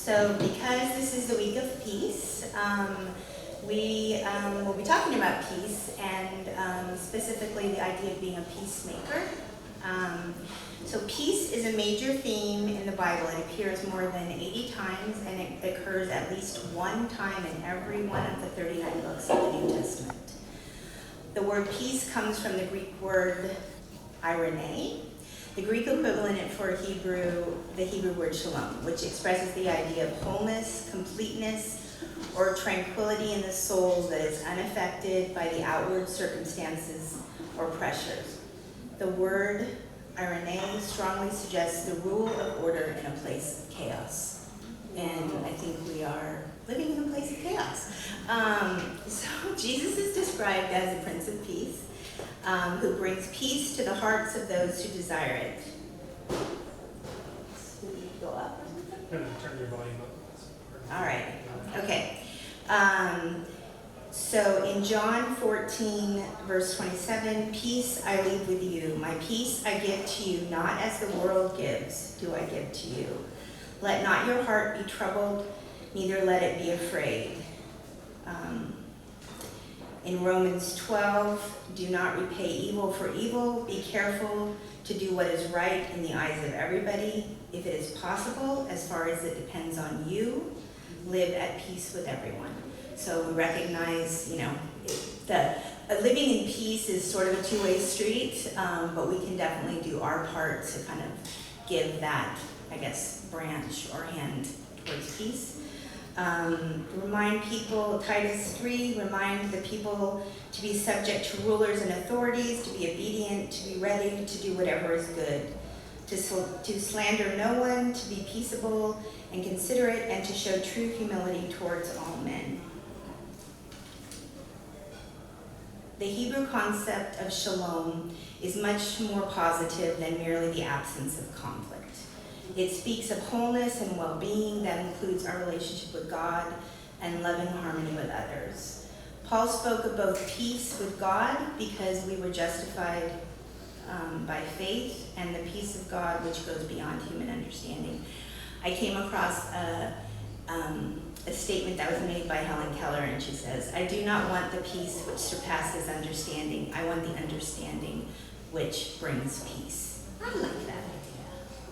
So because this is the week of peace, we will be talking about peace and specifically the idea of being a peacemaker. So peace is a major theme in the Bible. It appears more than 80 times and it occurs at least one time in every one of the 39 books of the New Testament. The word peace comes from the Greek word eirene, the Greek equivalent for the Hebrew word shalom, which expresses the idea of wholeness, completeness, or tranquility in the soul that is unaffected by the outward circumstances or pressures. The word eirene strongly suggests the rule of order in a place of chaos. And I think we are living in a place of chaos. So Jesus is described as a Prince of Peace, who brings peace to the hearts of those who desire it. Should we go up? Turn your volume up. All right. Okay. So in John 14, verse 27, peace I leave with you. My peace I give to you, not as the world gives, do I give to you. Let not your heart be troubled, neither let it be afraid. In Romans 12, do not repay evil for evil. Be careful to do what is right in the eyes of everybody. If it is possible, as far as it depends on you, live at peace with everyone. So we recognize, living in peace is sort of a two-way street, but we can definitely do our part to kind of give that, branch or hand towards peace. Remind people, Titus 3, remind the people to be subject to rulers and authorities, to be obedient, to be ready to do whatever is good, to slander no one, to be peaceable and considerate, and to show true humility towards all men. The Hebrew concept of shalom is much more positive than merely the absence of conflict. It speaks of wholeness and well-being that includes our relationship with God and loving harmony with others. Paul spoke of both peace with God because we were justified by faith, and the peace of God which goes beyond human understanding. I came across a statement that was made by Helen Keller, and she says, I do not want the peace which surpasses understanding. I want the understanding which brings peace. I like that idea.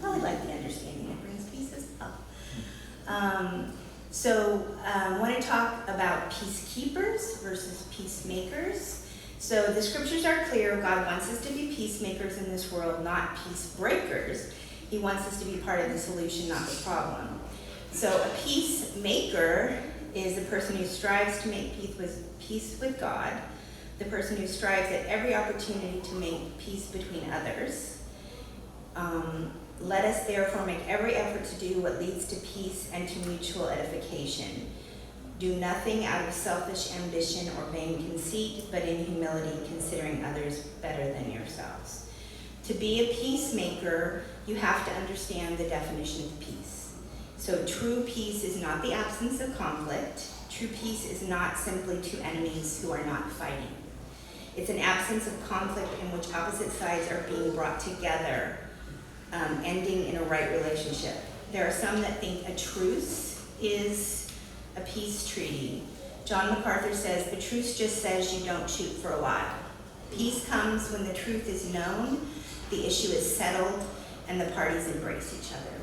I really like the understanding that brings peace as well. So I want to talk about peacekeepers versus peacemakers. So the scriptures are clear. God wants us to be peacemakers in this world, not peace breakers. He wants us to be part of the solution, not the problem. So a peacemaker is the person who strives to make peace with God, the person who strives at every opportunity to make peace between others. Let us therefore make every effort to do what leads to peace and to mutual edification. Do nothing out of selfish ambition or vain conceit, but in humility, considering others better than yourselves. To be a peacemaker, you have to understand the definition of peace. So true peace is not the absence of conflict. True peace is not simply two enemies who are not fighting. It's an absence of conflict in which opposite sides are being brought together, ending in a right relationship. There are some that think a truce is a peace treaty. John MacArthur says, the truce just says you don't shoot for a while. Peace comes when the truth is known, the issue is settled, and the parties embrace each other.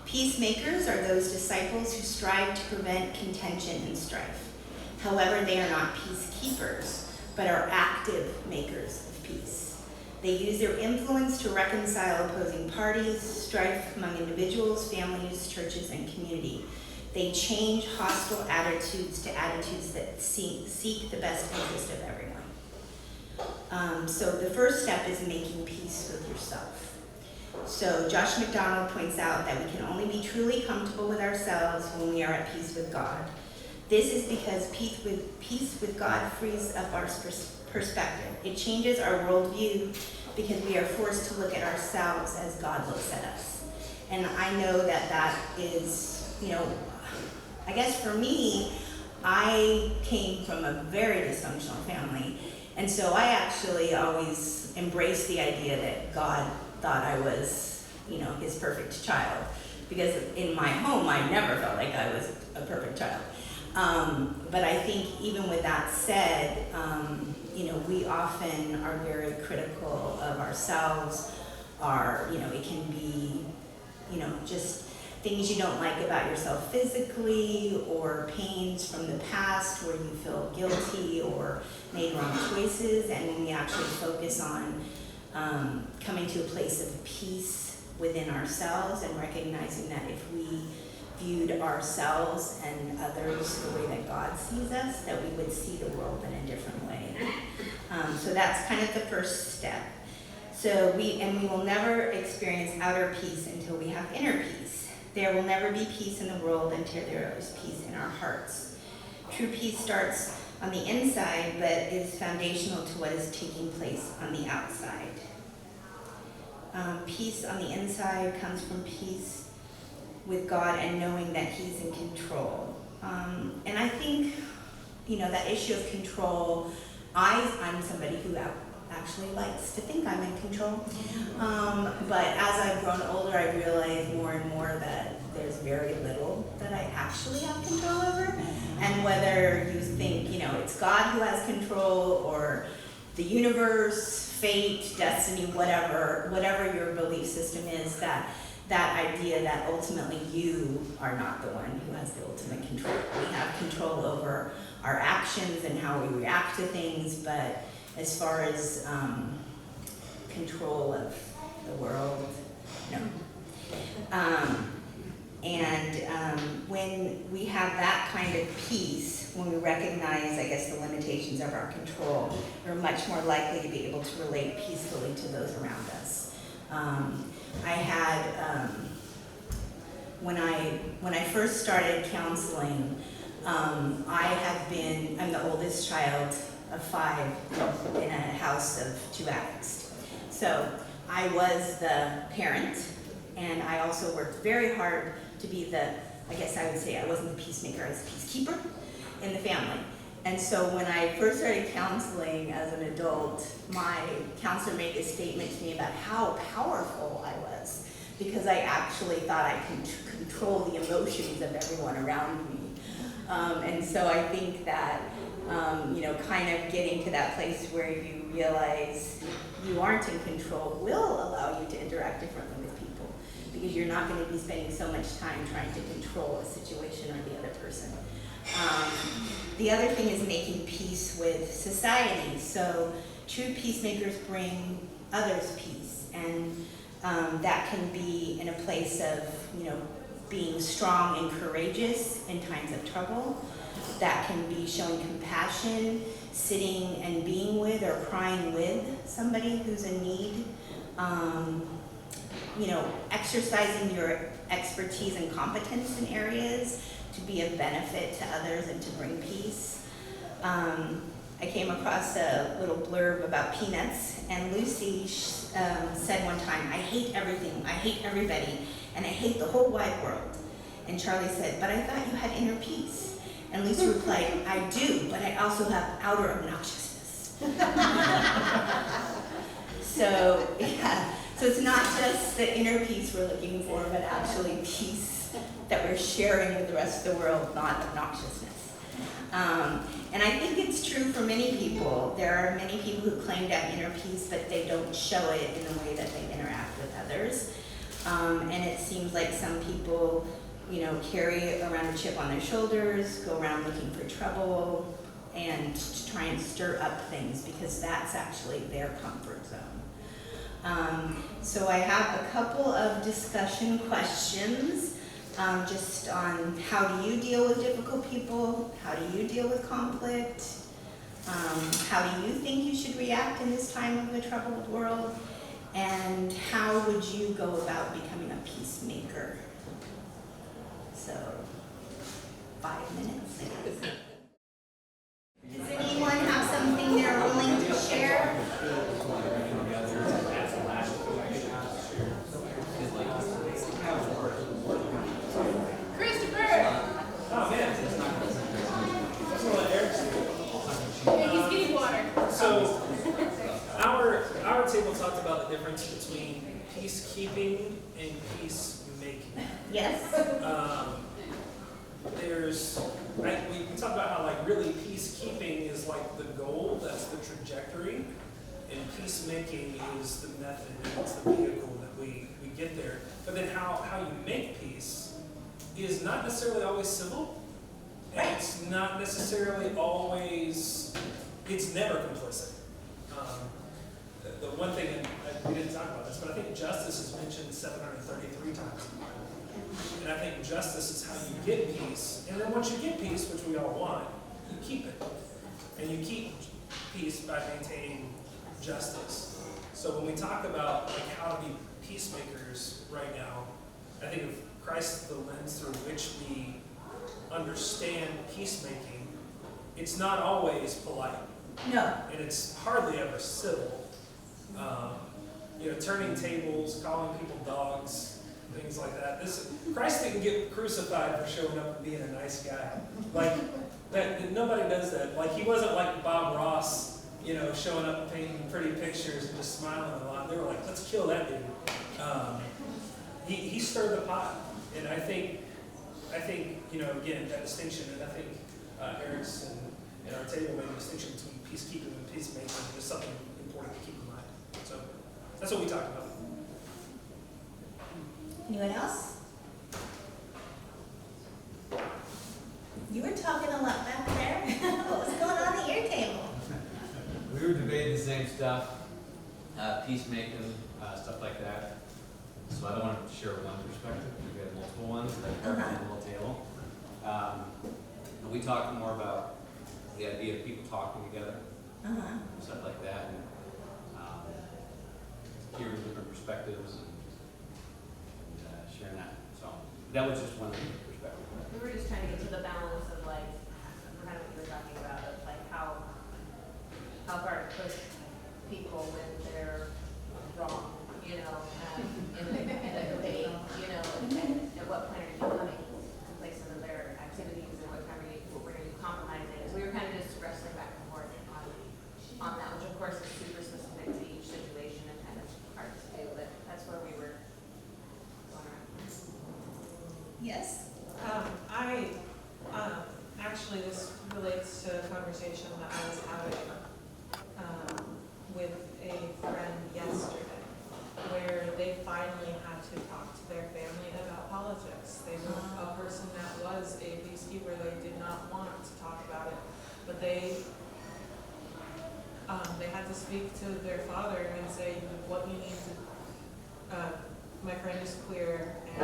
Peacemakers are those disciples who strive to prevent contention and strife. However, they are not peacekeepers, but are active makers of peace. They use their influence to reconcile opposing parties, strife among individuals, families, churches, and community. They change hostile attitudes to attitudes that seek the best interest of everyone. So the first step is making peace with yourself. So Josh McDonald points out that we can only be truly comfortable with ourselves when we are at peace with God. This is because peace with God frees up our perspective. It changes our worldview because we are forced to look at ourselves as God looks at us. And I know that is, for me, I came from a very dysfunctional family. And so I actually always embraced the idea that God thought I was, his perfect child. because in my home, I never felt like I was a perfect child. But I think even with that said, we often are very critical of ourselves. It can be, just things you don't like about yourself physically, or pains from the past where you feel guilty or made wrong choices. And when we actually focus on coming to a place of peace within ourselves and recognizing that if we viewed ourselves and others the way that God sees us, that we would see the world in a different way. So that's kind of the first step. So we will never experience outer peace until we have inner peace. There will never be peace in the world until there is peace in our hearts. True peace starts on the inside, but is foundational to what is taking place on the outside. Peace on the inside comes from peace with God and knowing that He's in control. And I think, that issue of control, I'm somebody who actually likes to think I'm in control. But as I've grown older, I realize more and more that there's very little that I actually have control over. And whether you think, it's God who has control, or the universe, fate, destiny, whatever your belief system is, that idea that ultimately you are not the one who has the ultimate control. We have control over our actions and how we react to things, but as far as control of the world, no. When we have that kind of peace, when we recognize, I guess, the limitations of our control, we're much more likely to be able to relate peacefully to those around us. I had, when I first started counseling, I'm the oldest child of 5 in a house of 2 addicts. So I was the parent, and I also worked very hard to be I guess I would say I wasn't the peacemaker, I was the peacekeeper in the family. And so when I first started counseling as an adult, my counselor made a statement to me about how powerful I was, because I actually thought I could control the emotions of everyone around me. And so I think that, kind of getting to that place where you realize you aren't in control will allow you to interact differently with people, because you're not going to be spending so much time trying to control a situation or the other person. The other thing is making peace with society. So true peacemakers bring others peace, and that can be in a place of, being strong and courageous in times of trouble. That can be showing compassion, sitting and being with or crying with somebody who's in need. Exercising your expertise and competence in areas to be of benefit to others and to bring peace. I came across a little blurb about peanuts, and Lucy said one time, "I hate everything, I hate everybody, and I hate the whole wide world." And Charlie said, "But I thought you had inner peace." And Lucy replied, "I do, but I also have outer obnoxiousness." So it's not just the inner peace we're looking for, but actually peace that we're sharing with the rest of the world, not obnoxiousness. And I think it's true for many people. There are many people who claim to have inner peace, but they don't show it in the way that they interact with others. And it seems like some people, carry around a chip on their shoulders, go around looking for trouble, and to try and stir up things, because that's actually their comfort zone. So I have a couple of discussion questions. Just on how do you deal with difficult people? How do you deal with conflict? How do you think you should react in this time of a troubled world? And how would you go about becoming a peacemaker? So, 5 minutes, I guess. Does anyone have something they're willing to share? So our table talked about the difference between peacekeeping and peacemaking. Yes? We talk about how like really peacekeeping is like the goal, that's the trajectory, and peacemaking is the method, and it's the vehicle that we get there. But then how you make peace is not necessarily always civil, and it's not necessarily always, it's never complicit. The one thing, and we didn't talk about this, but I think justice is mentioned 733 times in the Bible. And I think justice is how you get peace. And then once you get peace, which we all want, you keep it. And you keep peace by maintaining justice. So when we talk about like how to be peacemakers right now, I think of Christ the lens through which we understand peacemaking. It's not always polite. No. And it's hardly ever civil. Turning tables, calling people dogs, things like that. Christ didn't get crucified for showing up and being a nice guy. Like that, nobody does that. Like he wasn't like Bob Ross, showing up and painting pretty pictures and just smiling a lot. They were like, let's kill that dude. He stirred the pot, and I think again that distinction, and I think Eric's and our table made a distinction between peacekeeping and peacemaking is something important to keep in mind. So that's what we talk about. Anyone else? You were talking a lot back there. What was going on at your table? We were debating the same stuff, peacemaking, stuff like that. So I don't want to share one perspective. We have multiple ones that are on the whole table. But we talked more about the idea of people talking together, stuff like that, and hearing different perspectives and sharing that. So that was just one perspective. We were just trying to get to the balance of like, kind of what you were talking about, of like how far to push people when they're wrong, in the debate, and at what point are you coming in place of their activities and what time are you, what we're going to do compromising. So we were kind of just wrestling back and forth on that, which of course is super specific to each situation and kind of hard to do, but that's where we were going around. Yes? Actually, this relates to a conversation that I was having with a friend yesterday, where they finally had to talk to their family about politics. They were a person that was a peacekeeper. They did not want to talk about it, but they had to speak to their father and say what you need to. My friend is queer and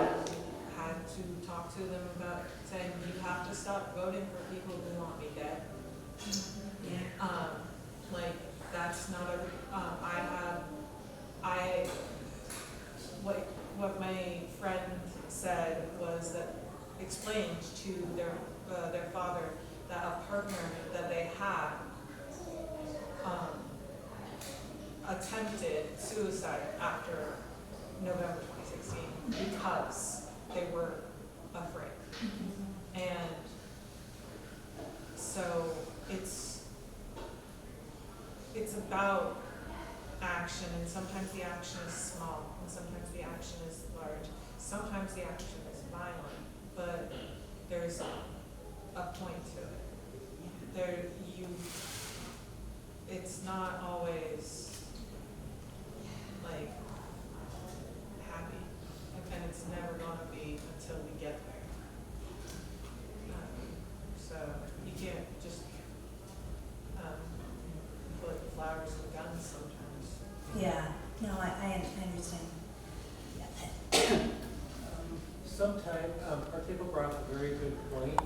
had to talk to them about saying you have to stop voting for people who want me dead. Yeah. That's not a. What my friend said was that explained to their father that a partner that they had attempted suicide after November 2016 because they were afraid. And so it's about action, and sometimes the action is small, and sometimes the action is large. Sometimes the action is violent, but there's a point to it. It's not always like happy, and it's never going to be until we get there. So you can't just put flowers and guns sometimes. Yeah. No, I understand. Sometimes, our table brought up a very good point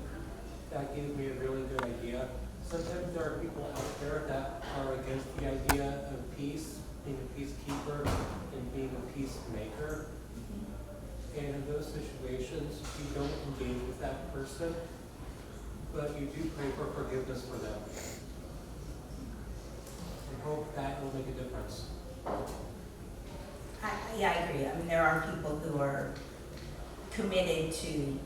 that gave me a really good idea. Sometimes there are people out there that are against the idea of peace, being a peacekeeper and being a peacemaker. And in those situations, you don't engage with that person, but you do pray for forgiveness for them. And hope that will make a difference. I agree. I mean, there are people who are committed to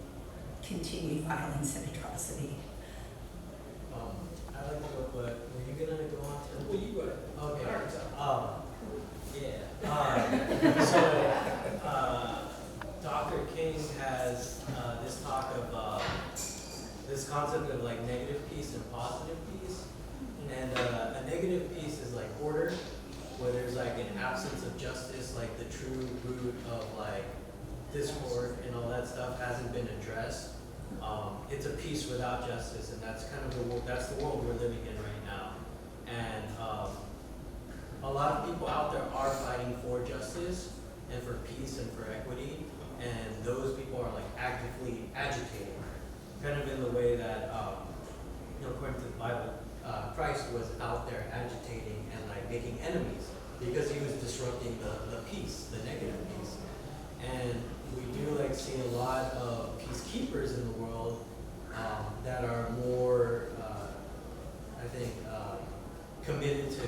continued violence and atrocity. I like to go, but were you gonna go on to? Well, you go ahead. Okay. All right, so. Yeah. So, Dr. King has this talk of this concept of like negative peace and positive peace. And a negative peace is like order, where there's like an absence of justice, like the true root of like discord and all that stuff hasn't been addressed. It's a peace without justice, and that's kind of that's the world we're living in right now. And a lot of people out there are fighting for justice and for peace and for equity, and those people are like actively agitating, kind of in the way that, according to the Bible, Christ was out there agitating and like making enemies because he was disrupting the peace, the negative peace. And we do like see a lot of peacekeepers in the world that are more, I think, committed to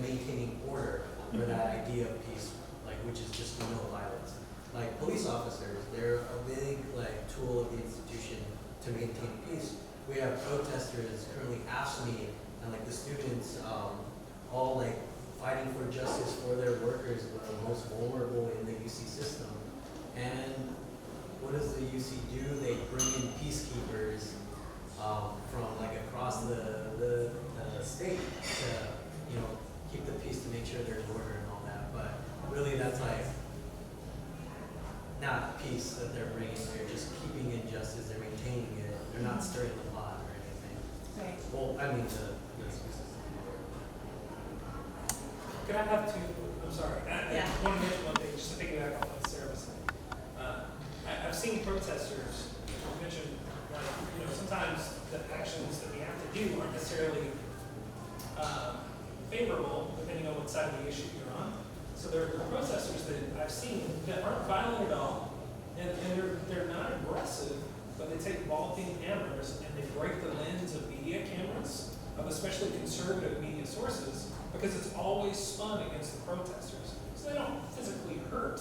maintaining order for that idea of peace, like which is just no violence. Like police officers, they're a big like tool of the institution to maintain peace. We have protesters currently AFSCME and like the students all like fighting for justice for their workers who are the most vulnerable in the UC system. And what does the UC do? They bring in peacekeepers from like across the state to, keep the peace, to make sure there's order and all that. But really that's like not peace that they're bringing. They're just keeping injustice. They're maintaining it. They're not stirring the pot or anything. Right. Well, I mean the Can I have two, I'm sorry, I Yeah. want to mention one thing, just to piggyback on what Sarah was saying. I've seen protesters mention, like, sometimes the actions that we have to do aren't necessarily favorable, depending on what side of the issue you're on. So there are protesters that I've seen that aren't violent at all, and they're not aggressive, but they take ball-peen cameras and they break the lens of media cameras, of especially conservative media sources, because it's always spun against the protesters. So they don't physically hurt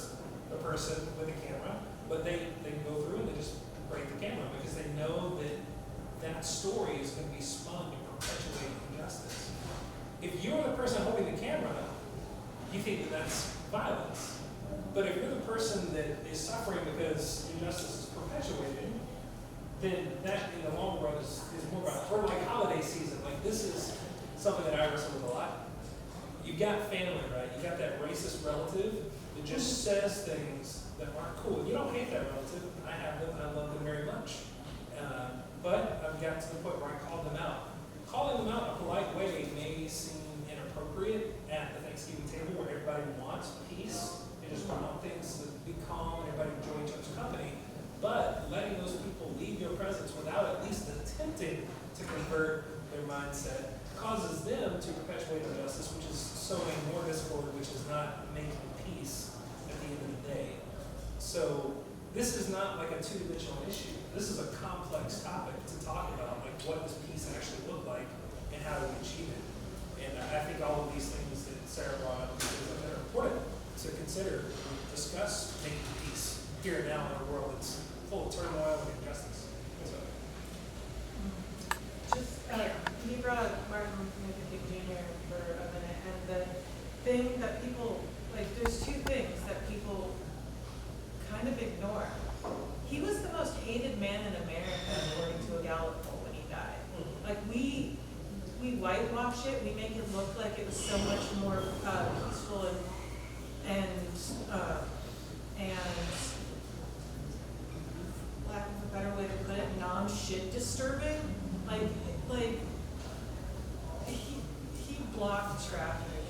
the person with the camera, but they go through and they just break the camera because they know that that story is going to be spun to perpetuate injustice. If you're the person holding the camera, you think that that's violence. But if you're the person that is suffering because injustice is perpetuated, then that in the long run is more about, or like holiday season, like this is something that I wrestle with a lot. You've got family, right? You got that racist relative that just says things that aren't cool. You don't hate that relative. I have them. I love them very much. But I've got to the point where I call them out. Calling them out in a polite way may seem inappropriate at the Thanksgiving table where everybody wants peace. They just want things to be calm and everybody enjoy each other's company. But letting those people leave your presence without at least attempting to convert their mindset causes them to perpetuate injustice, which is sowing more discord, which is not making peace at the end of the day. So this is not like a two-dimensional issue. This is a complex topic to talk about, like what does peace actually look like and how do we achieve it. And I think all of these things that Sarah brought up are important to consider when we discuss making peace here and now in a world that's full of turmoil and injustice. So, You brought up Martin Luther King Jr. for a minute, and the thing that people, there's two things that people kind of ignore. He was the most hated man in America, according to a Gallup poll when he died. Like, we whitewash it, we make it look like it was so much more peaceful and lack of a better way to put it, non-shit disturbing. Like he blocked traffic.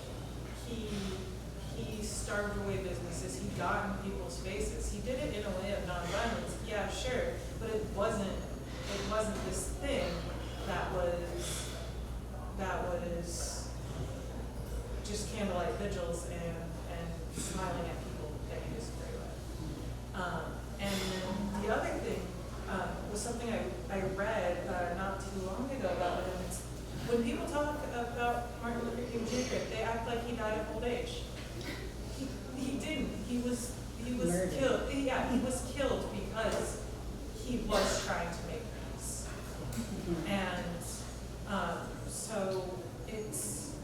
He starved away businesses. He got in people's faces. He did it in a way of nonviolence. Yeah, sure, but it wasn't this thing that was just candlelight vigils and smiling at people that you disagree with. And then the other thing was something I read not too long ago about it. And it's when people talk about Martin Luther King Jr., they act like he died of old age. He didn't. He was Murdered. killed. Yeah, he was killed because he was trying to make peace. And so it's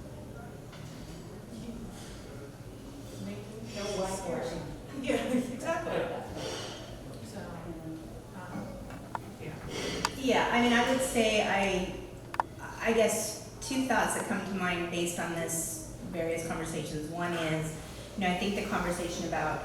Yeah, I mean, I would say I guess two thoughts that come to mind based on this various conversations. One is, I think the conversation about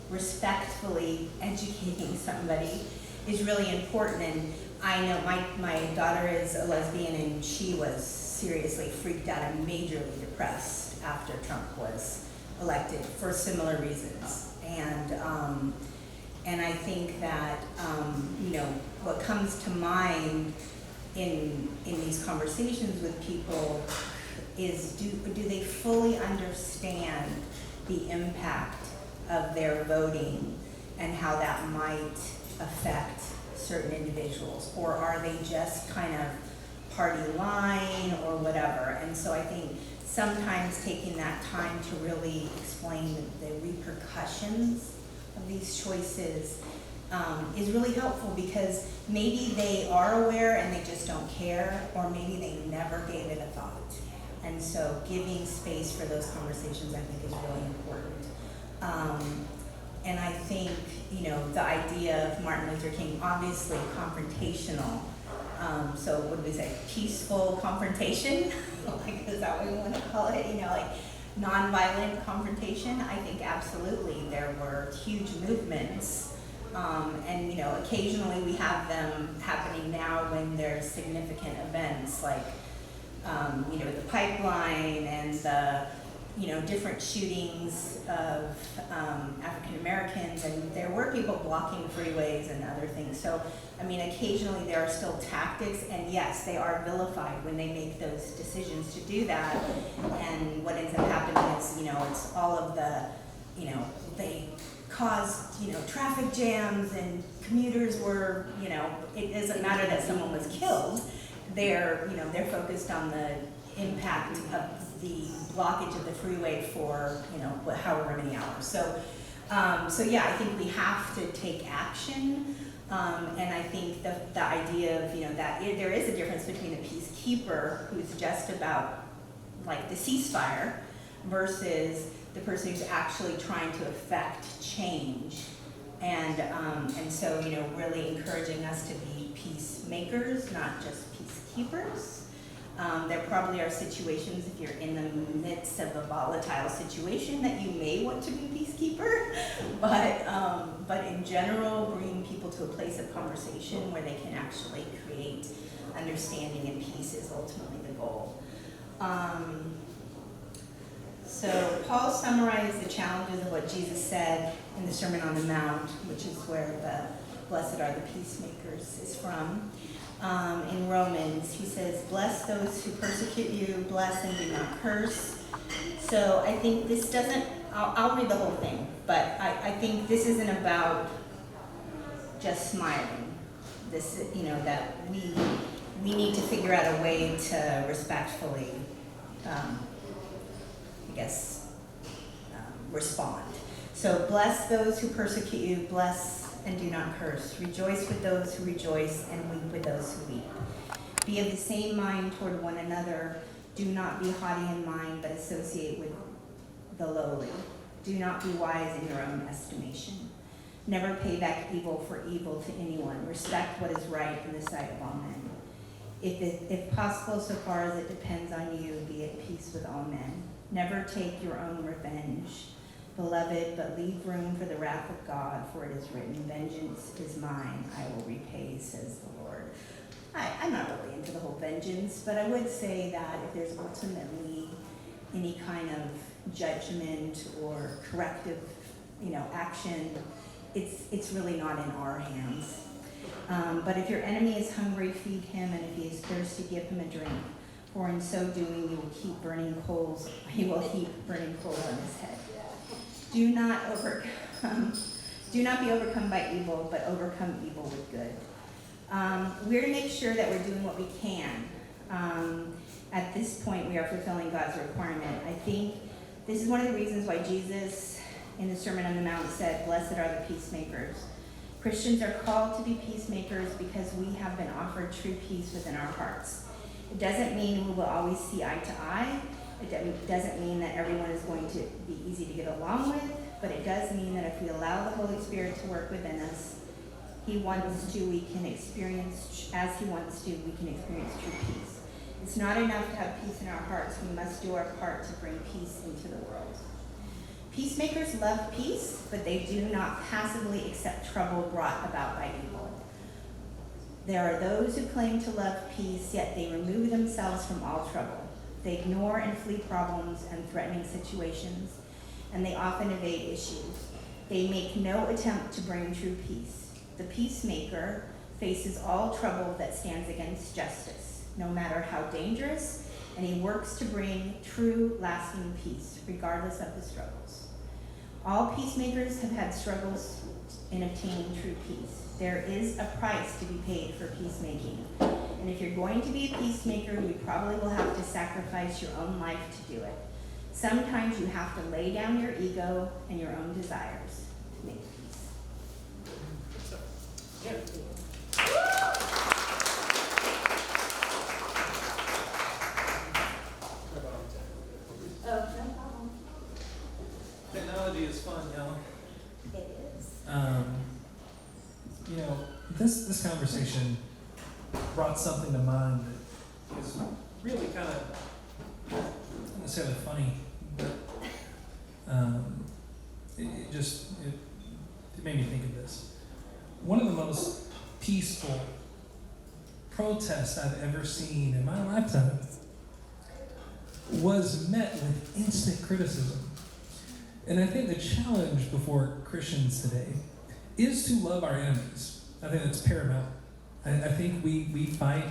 respectfully educating somebody is really important. And I know my daughter is a lesbian, and she was seriously freaked out and majorly depressed after Trump was elected for similar reasons. And I think that what comes to mind in these conversations with people is do they fully understand the impact of their voting and how that might affect certain individuals, or are they just kind of party line or whatever? And so I think sometimes taking that time to really explain the repercussions of these choices is really helpful, because maybe they are aware and they just don't care, or maybe they never gave it a thought. And so giving space for those conversations, I think, is really important. And I think, the idea of Martin Luther King, obviously confrontational. So what do we say, peaceful confrontation? Like, is that what we want to call it? Like nonviolent confrontation. I think absolutely there were huge movements. And occasionally we have them happening now when there's significant events like, the pipeline and the, different shootings of African Americans, and there were people blocking freeways and other things. So, occasionally there are still tactics, and yes, they are vilified when they make those decisions to do that. And what ends up happening is, it's all of the, they caused, traffic jams, and commuters were, it doesn't matter that someone was killed. They're focused on the impact of the blockage of the freeway for, however many hours. So yeah, I think we have to take action. And I think the idea of, that there is a difference between a peacekeeper who's just about like the ceasefire versus the person who's actually trying to affect change. And so, really encouraging us to be peacemakers, not just peacekeepers. There probably are situations, if you're in the midst of a volatile situation, that you may want to be peacekeeper, but in general, bringing people to a place of conversation where they can actually create understanding and peace is ultimately the goal. So Paul summarized the challenges of what Jesus said in the Sermon on the Mount, which is where the blessed are the peacemakers is from. In Romans, he says, bless those who persecute you, bless and do not curse. So I think this doesn't, I'll read the whole thing, but I think this isn't about just smiling. This, that we need to figure out a way to respectfully, respond. So bless those who persecute you, bless and do not curse. Rejoice with those who rejoice, and weep with those who weep. Be of the same mind toward one another. Do not be haughty in mind, but associate with the lowly. Do not be wise in your own estimation. Never pay back evil for evil to anyone. Respect what is right in the sight of all men. If possible, so far as it depends on you, be at peace with all men. Never take your own revenge, beloved, but leave room for the wrath of God, for it is written, vengeance is mine, I will repay, says the Lord. I'm not really into the whole vengeance, but I would say that if there's ultimately any kind of judgment or corrective, action, it's really not in our hands. But if your enemy is hungry, feed him, and if he is thirsty, give him a drink. For in so doing, you will heap burning coals on his head. Do not be overcome by evil, but overcome evil with good. We're to make sure that we're doing what we can. At this point, we are fulfilling God's requirement. I think this is one of the reasons why Jesus, in the Sermon on the Mount, said, blessed are the peacemakers. Christians are called to be peacemakers because we have been offered true peace within our hearts. It doesn't mean we will always see eye to eye. It doesn't mean that everyone is going to be easy to get along with, but it does mean that if we allow the Holy Spirit to work within us, He wants to, we can experience, as he wants to, we can experience true peace. It's not enough to have peace in our hearts. We must do our part to bring peace into the world. Peacemakers love peace, but they do not passively accept trouble brought about by evil. There are those who claim to love peace, yet they remove themselves from all trouble. They ignore and flee problems and threatening situations, and they often evade issues. They make no attempt to bring true peace. The peacemaker faces all trouble that stands against justice, no matter how dangerous, and he works to bring true, lasting peace, regardless of the struggles. All peacemakers have had struggles in obtaining true peace. There is a price to be paid for peacemaking. And if you're going to be a peacemaker, you probably will have to sacrifice your own life to do it. Sometimes you have to lay down your ego and your own desires to make peace. Yeah. Oh, no problem. Technology is fun, y'all. It is. You know, this conversation brought something to mind that is really kind of not necessarily funny, but it made me think of this. One of the most peaceful protests I've ever seen in my lifetime was met with instant criticism. And I think the challenge before Christians today is to love our enemies. I think that's paramount. I think we fight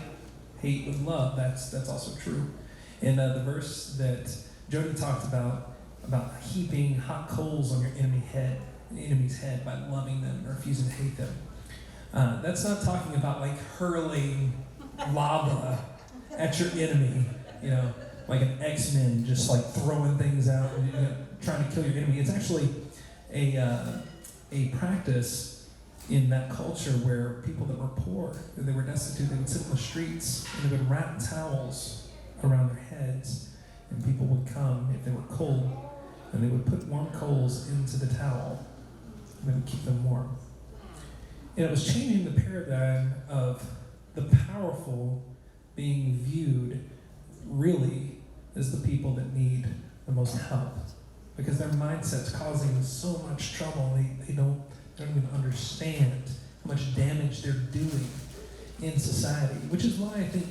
hate with love. That's also true. And the verse that Jody talked about heaping hot coals on your enemy's head by loving them or refusing to hate them. That's not talking about like hurling lava at your enemy, you know, like an X-Men just like throwing things out and trying to kill your enemy. It's actually a practice in that culture where people that were poor, that they were destitute, they would sit in the streets and they would wrap towels around their heads, and people would come if they were cold, and they would put warm coals into the towel and they would keep them warm. And it was changing the paradigm of the powerful being viewed really as the people that need the most help, because their mindset's causing so much trouble. They don't even understand how much damage they're doing in society, which is why I think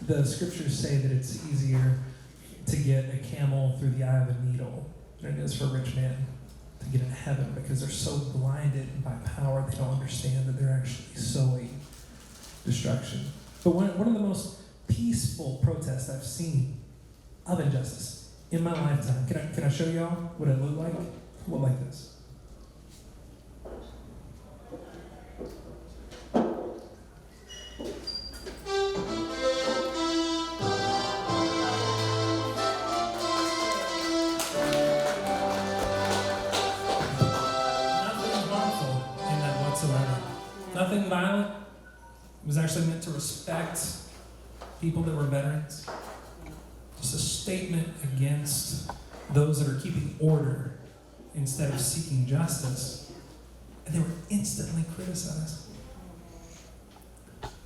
the scriptures say that it's easier to get a camel through the eye of a needle than it is for a rich man to get into heaven, because they're so blinded by power they don't understand that they're actually sowing destruction. But one of the most peaceful protests I've seen of injustice in my lifetime, can I show y'all what it looked like? It looked like this. Nothing violent. It was actually meant to respect people that were veterans. Just a statement against those that are keeping order instead of seeking justice. And they were instantly criticized.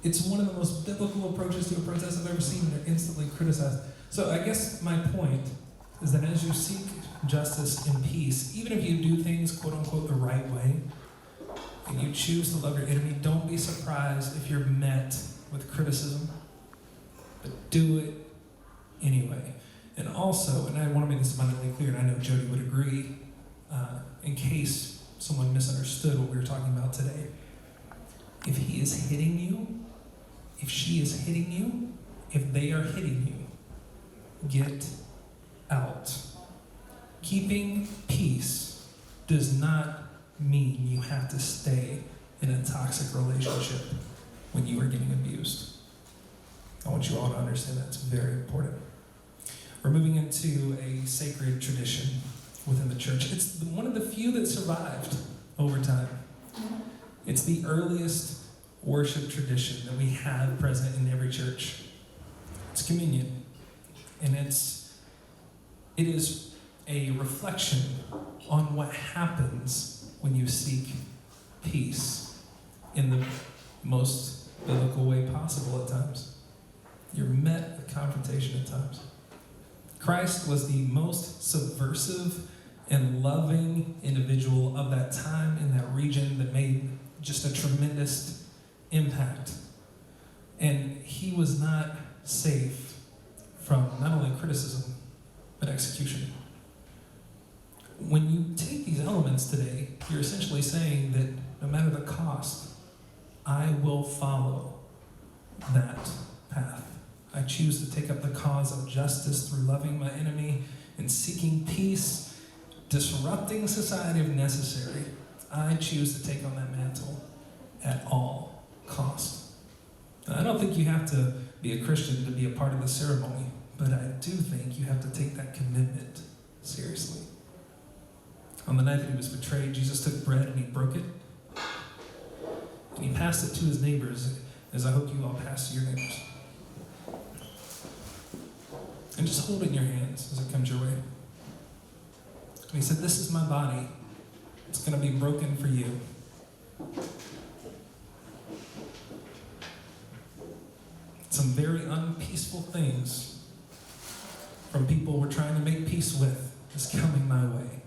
It's one of the most biblical approaches to a protest I've ever seen. They're instantly criticized. So I guess my point is that as you seek justice and peace, even if you do things quote unquote the right way, and you choose to love your enemy, don't be surprised if you're met with criticism, but do it anyway. And also, and I want to make this abundantly clear, and I know Jody would agree, in case someone misunderstood what we were talking about today. If he is hitting you, if she is hitting you, if they are hitting you, get out. Keeping peace does not mean you have to stay in a toxic relationship when you are getting abused. I want you all to understand that's very important. We're moving into a sacred tradition within the church. It's one of the few that survived over time. It's the earliest worship tradition that we have present in every church. It's communion. And it is a reflection on what happens when you seek peace in the most biblical way possible at times. You're met with confrontation at times. Christ was the most subversive and loving individual of that time in that region that made just a tremendous impact. And he was not safe from not only criticism, but execution. When you take these elements today, you're essentially saying that no matter the cost, I will follow that path. I choose to take up the cause of justice through loving my enemy and seeking peace, disrupting society if necessary. I choose to take on that mantle at all cost. Now, I don't think you have to be a Christian to be a part of the ceremony, but I do think you have to take that commitment seriously. On the night that he was betrayed, Jesus took bread and he broke it. And he passed it to his neighbors, as I hope you all pass to your neighbors. And just hold it in your hands as it comes your way. And he said, this is my body. It's going to be broken for you. Some very unpeaceful things from people we're trying to make peace with is coming my way.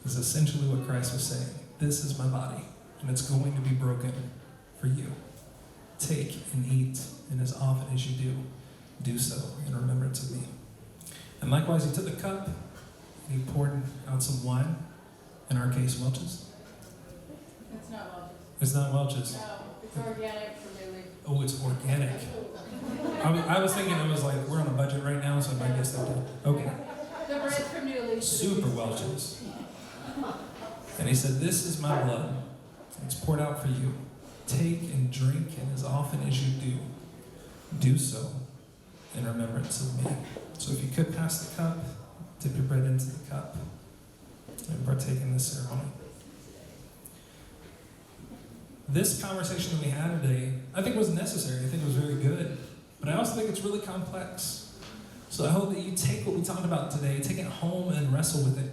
Is essentially what Christ was saying. This is my body, and it's going to be broken for you. Take and eat, and as often as you do so in remembrance of me. And likewise, he took the cup, and he poured out some wine, in our case, Welch's. It's not Welch's. It's not Welch's. No, it's organic from Newly. Oh, it's organic. I was thinking it was like, we're on a budget right now, so I guess that did. Okay. The bread's from Newly. Super Welch's. And he said, this is my blood. It's poured out for you. Take and drink, and as often as you do so in remembrance of me. So if you could pass the cup, dip your bread into the cup, and partake in this ceremony. This conversation that we had today, I think was necessary. I think it was very good. But I also think it's really complex. So I hope that you take what we talked about today, take it home and wrestle with it.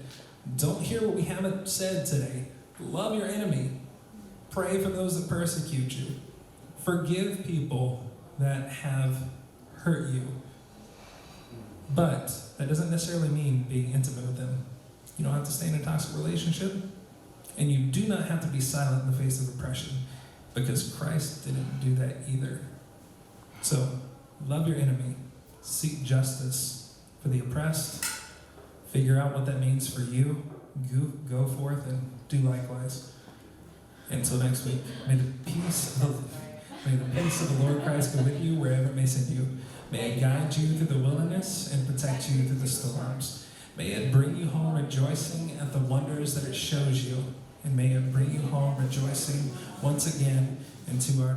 Don't hear what we haven't said today. Love your enemy. Pray for those that persecute you. Forgive people that have hurt you. But that doesn't necessarily mean being intimate with them. You don't have to stay in a toxic relationship. And you do not have to be silent in the face of oppression, because Christ didn't do that either. So, love your enemy. Seek justice for the oppressed. Figure out what that means for you. Go forth and do likewise. Until next week, may the peace of the Lord Christ go with you wherever it may send you. May it guide you through the wilderness and protect you through the storms. May it bring you home rejoicing at the wonders that it shows you. And may it bring you home rejoicing once again into our